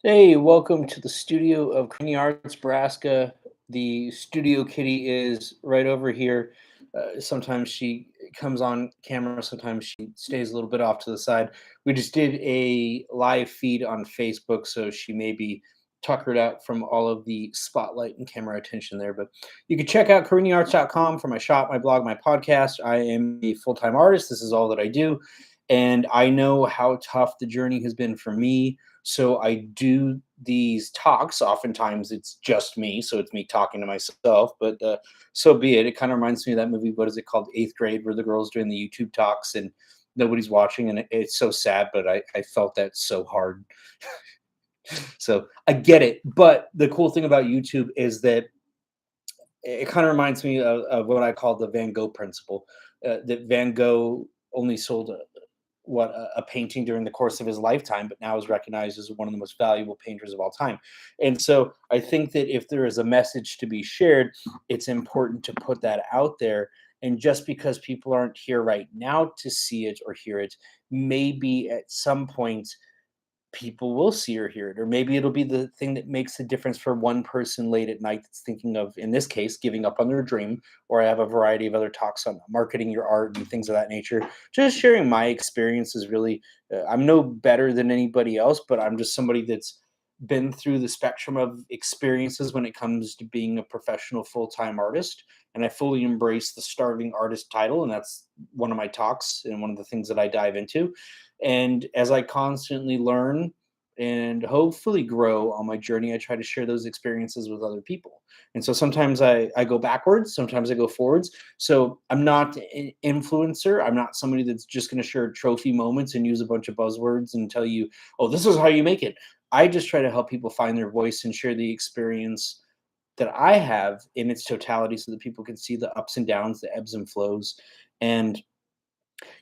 Hey, welcome to the studio of Carini Arts, Nebraska. The studio kitty is right over here. Sometimes she comes on camera, sometimes she stays a little bit off to the side. We just did a live feed on Facebook, so she may be tuckered out from all of the spotlight and camera attention there. But you can check out CariniArts.com for my shop, my blog, my podcast. I am a full time artist. This is all that I do. And I know how tough the journey has been for me, so I do these talks. Oftentimes it's just me, so it's me talking to myself. But so be it. It kind of reminds me of that movie. What is it called? Eighth Grade, where the girls doing the YouTube talks and nobody's watching, and it's so sad. But I felt that so hard. So I get it. But the cool thing about YouTube is that it kind of reminds me of what I call the Van Gogh principle. That Van Gogh only sold a painting during the course of his lifetime, but now is recognized as one of the most valuable painters of all time. And so I think that if there is a message to be shared, it's important to put that out there. And just because people aren't here right now to see it or hear it, maybe at some point people will see or hear it, or maybe it'll be the thing that makes a difference for one person late at night that's thinking of, in this case, giving up on their dream. Or I have a variety of other talks on marketing your art and things of that nature. Just sharing my experiences, really. I'm no better than anybody else, but I'm just somebody that's been through the spectrum of experiences when it comes to being a professional full-time artist. And I fully embrace the starving artist title, and that's one of my talks and one of the things that I dive into. And as I constantly learn and hopefully grow on my journey, I try to share those experiences with other people. And so sometimes I go backwards, sometimes I go forwards. So I'm not an influencer. I'm not somebody that's just going to share trophy moments and use a bunch of buzzwords and tell you, oh, this is how you make it. I just try to help people find their voice and share the experience that I have in its totality so that people can see the ups and downs, the ebbs and flows. And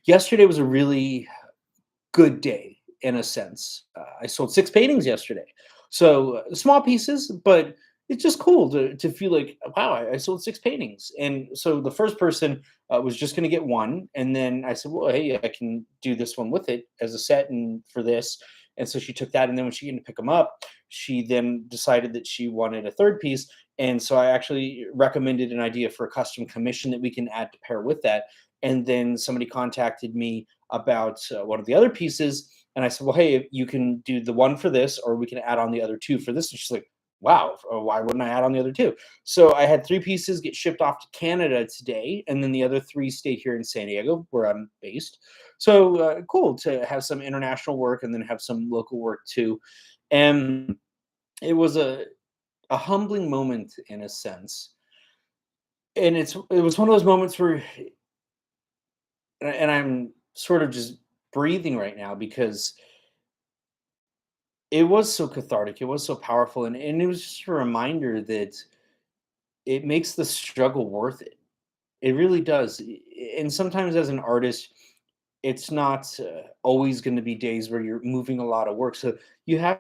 yesterday was a really good day in a sense. I sold 6 paintings yesterday. So, small pieces, but it's just cool to feel like, wow, I sold 6 paintings. And so the first person was just going to get one. And then I said, well, hey, I can do this one with it as a set and for this. And so she took that. And then when she came to pick them up, she then decided that she wanted a third piece. And so I actually recommended an idea for a custom commission that we can add to pair with that. And then somebody contacted me about one of the other pieces. And I said, well, hey, you can do the one for this, or we can add on the other two for this. And she's like, wow, why wouldn't I add on the other two? So I had 3 pieces get shipped off to Canada today. And then the other 3 stayed here in San Diego, where I'm based. So cool to have some international work and then have some local work too. And it was a humbling moment in a sense. And it was one of those moments where, and I'm sort of just breathing right now because it was so cathartic, it was so powerful, and it was just a reminder that it makes the struggle worth it. It really does. And sometimes as an artist, it's not always going to be days where you're moving a lot of work. So you have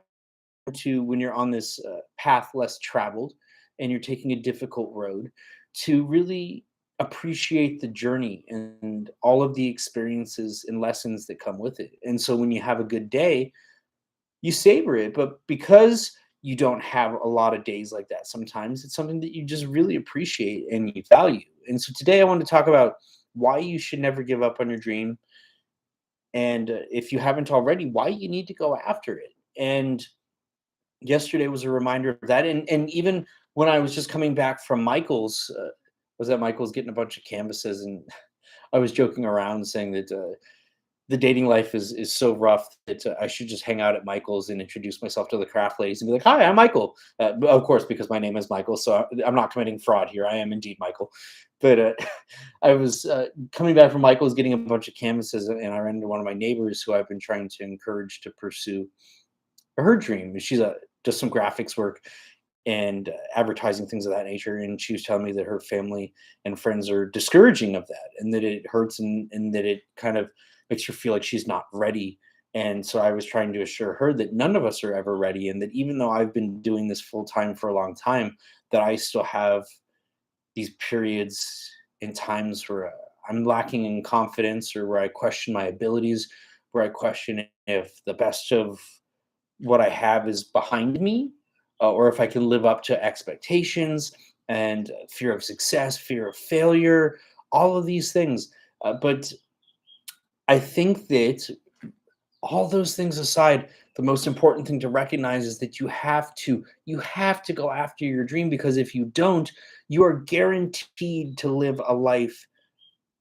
to, when you're on this path less traveled and you're taking a difficult road, to really appreciate the journey and all of the experiences and lessons that come with it. And so when you have a good day, you savor it. But because you don't have a lot of days like that, sometimes it's something that you just really appreciate and you value. And so today I want to talk about why you should never give up on your dream. And if you haven't already, why you need to go after it. And yesterday was a reminder of that. And even when I was just coming back from Michael's, was at Michael's getting a bunch of canvases, and I was joking around saying that the dating life is so rough that I should just hang out at Michael's and introduce myself to the craft ladies and be like, "Hi, I'm Michael." Of course, because my name is Michael, so I'm not committing fraud here. I am indeed Michael. But I was coming back from Michael's, getting a bunch of canvases, and I ran into one of my neighbors who I've been trying to encourage to pursue her dream. She's does some graphics work and advertising, things of that nature. And she was telling me that her family and friends are discouraging of that, and that it hurts, and that it kind of makes her feel like she's not ready. And so I was trying to assure her that none of us are ever ready, and that even though I've been doing this full time for a long time, that I still have these periods and times where I'm lacking in confidence, or where I question my abilities, where I question if the best of what I have is behind me, or if I can live up to expectations and fear of success, fear of failure, all of these things. But I think that all those things aside, the most important thing to recognize is that you have to go after your dream, because if you don't, you are guaranteed to live a life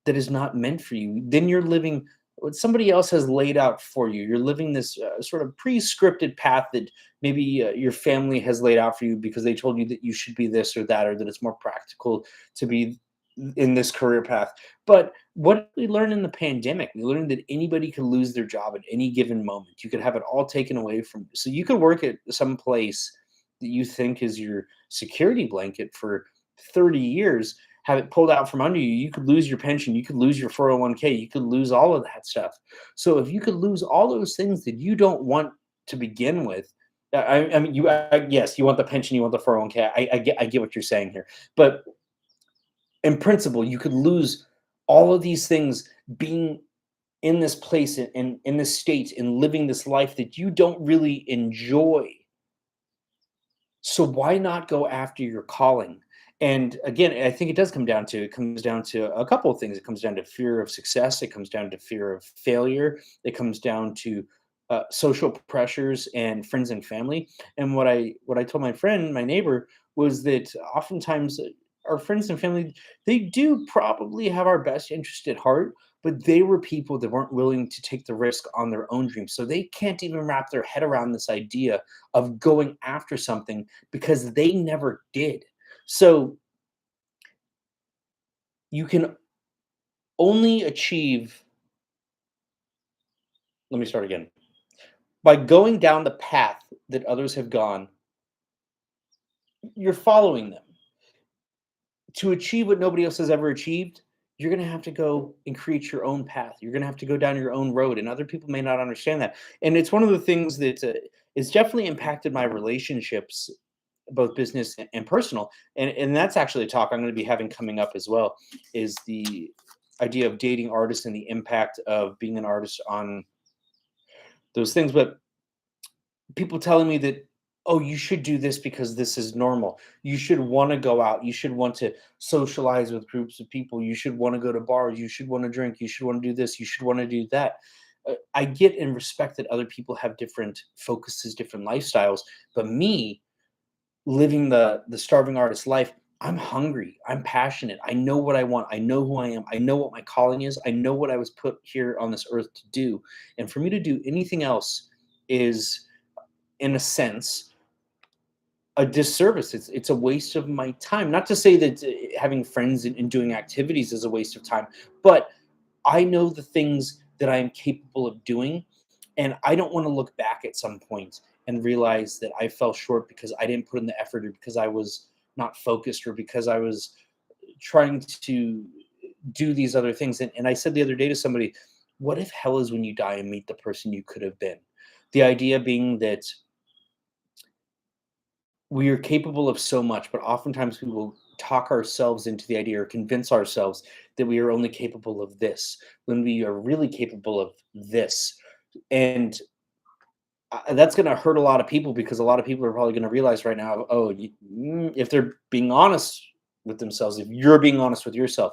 that is not meant for you. Then you're living what somebody else has laid out for you. You're living this sort of pre-scripted path that maybe your family has laid out for you because they told you that you should be this or that, or that it's more practical to be in this career path. But what did we learn in the pandemic? We learned that anybody could lose their job at any given moment. You could have it all taken away from you. So you could work at some place that you think is your security blanket for 30 years, have it pulled out from under you. You could lose your pension, you could lose your 401k, you could lose all of that stuff. So if you could lose all those things that you don't want to begin with, I mean, yes, you want the pension, you want the 401k. I get what you're saying here, but in principle, you could lose all of these things being in this place, in this state, and living this life that you don't really enjoy. So why not go after your calling? And again, I think it comes down to a couple of things. It comes down to fear of success. It comes down to fear of failure. It comes down to social pressures and friends and family. And what I told my friend, my neighbor, was that oftentimes our friends and family, they do probably have our best interest at heart, but they were people that weren't willing to take the risk on their own dreams. So they can't even wrap their head around this idea of going after something because they never did. So you can only achieve, let me start again. By going down the path that others have gone, you're following them. To achieve what nobody else has ever achieved, you're going to have to go and create your own path. You're going to have to go down your own road, and other people may not understand that. And it's one of the things that it's definitely impacted my relationships, both business and personal. And that's actually a talk I'm going to be having coming up as well. Is the idea of dating artists and the impact of being an artist on those things. But people telling me that, oh, you should do this because this is normal. You should want to go out. You should want to socialize with groups of people. You should want to go to bars. You should want to drink. You should want to do this. You should want to do that. I get and respect that other people have different focuses, different lifestyles. But me, living the starving artist life, I'm hungry. I'm passionate. I know what I want. I know who I am. I know what my calling is. I know what I was put here on this earth to do. And for me to do anything else is, in a sense, a disservice. It's a waste of my time. Not to say that having friends and doing activities is a waste of time, but I know the things that I am capable of doing, and I don't want to look back at some point and realize that I fell short because I didn't put in the effort, or because I was not focused, or because I was trying to do these other things. And I said the other day to somebody, what if hell is when you die and meet the person you could have been? The idea being that we are capable of so much, but oftentimes we will talk ourselves into the idea or convince ourselves that we are only capable of this when we are really capable of this. And that's going to hurt a lot of people, because a lot of people are probably going to realize right now, oh, if they're being honest with themselves, if you're being honest with yourself,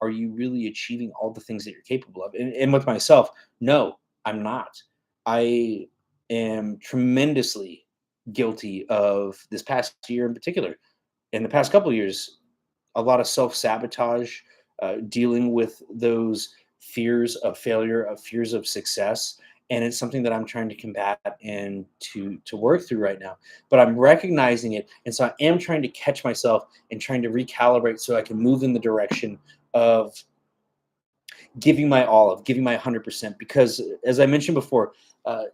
are you really achieving all the things that you're capable of? And with myself, no, I'm not. I am tremendously guilty of this past year in particular. In the past couple of years, a lot of self-sabotage, dealing with those fears of failure, of fears of success, and it's something that I'm trying to combat and to work through right now. But I'm recognizing it, and so I am trying to catch myself and trying to recalibrate so I can move in the direction of giving my all, of giving my 100%. Because as I mentioned before, uh,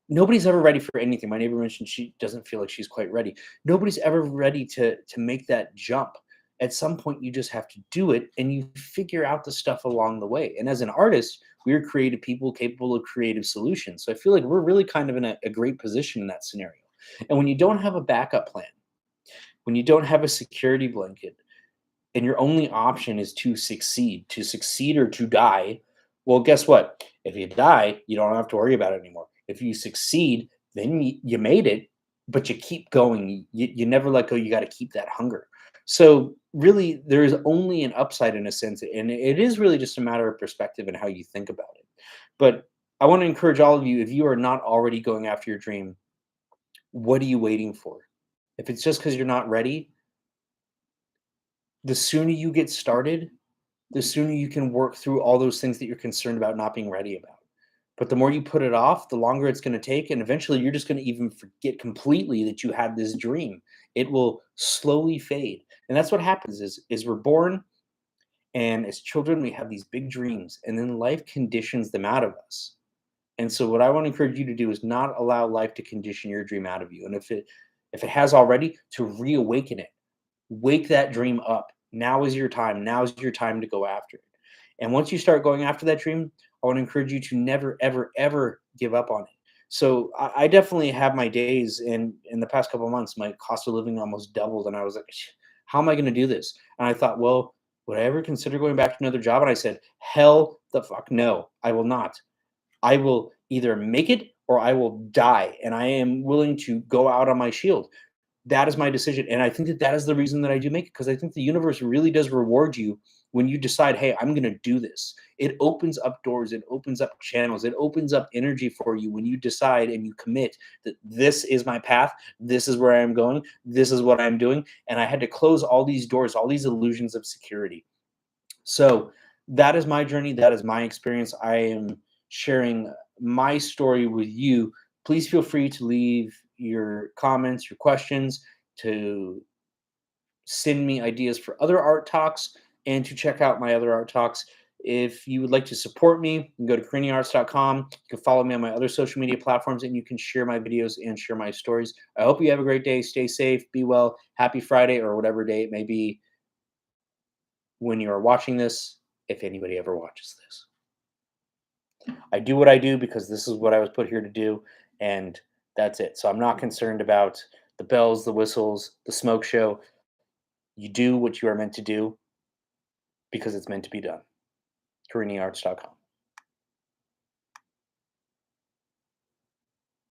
nobody's ever ready for anything. My neighbor mentioned she doesn't feel like she's quite ready. Nobody's ever ready to make that jump. At some point, you just have to do it, and you figure out the stuff along the way. And as an artist, we're creative people capable of creative solutions. So I feel like we're really kind of in a great position in that scenario. And when you don't have a backup plan, when you don't have a security blanket, and your only option is to succeed or to die, well, guess what? If you die, you don't have to worry about it anymore. If you succeed, then you made it, but you keep going. You never let go. You got to keep that hunger. So really, there is only an upside in a sense, and it is really just a matter of perspective and how you think about it. But I want to encourage all of you, if you are not already going after your dream, what are you waiting for? If it's just because you're not ready, the sooner you get started, the sooner you can work through all those things that you're concerned about not being ready about. But the more you put it off, the longer it's going to take. And eventually you're just going to even forget completely that you had this dream. It will slowly fade. And that's what happens is we're born, and as children, we have these big dreams, and then life conditions them out of us. And so what I want to encourage you to do is not allow life to condition your dream out of you. And if it has already, to reawaken it. Wake that dream up. Now is your time. Now is your time to go after it. And once you start going after that dream, I want to encourage you to never, ever, ever give up on it. So I definitely have my days, in the past couple of months, my cost of living almost doubled. And I was like, how am I going to do this? And I thought, well, would I ever consider going back to another job? And I said, hell the fuck no, I will not. I will either make it or I will die. And I am willing to go out on my shield. That is my decision, and I think that that is the reason that I do make it, because I think the universe really does reward you when you decide, "Hey, I'm gonna do this." It opens up doors, it opens up channels, it opens up energy for you when you decide and you commit that this is my path, this is where I am going, this is what I'm doing, and I had to close all these doors, all these illusions of security. So that is my journey. That is my experience. I am sharing my story with you. Please feel free to leave your comments, your questions, to send me ideas for other art talks, and to check out my other art talks. If you would like to support me, you can go to CariniArts.com. You can follow me on my other social media platforms, and you can share my videos and share my stories. I hope you have a great day. Stay safe, be well, happy Friday, or whatever day it may be when you are watching this, if anybody ever watches this. I do what I do because this is what I was put here to do, and that's it. So I'm not concerned about the bells, the whistles, the smoke show. You do what you are meant to do because it's meant to be done. CariniArts.com.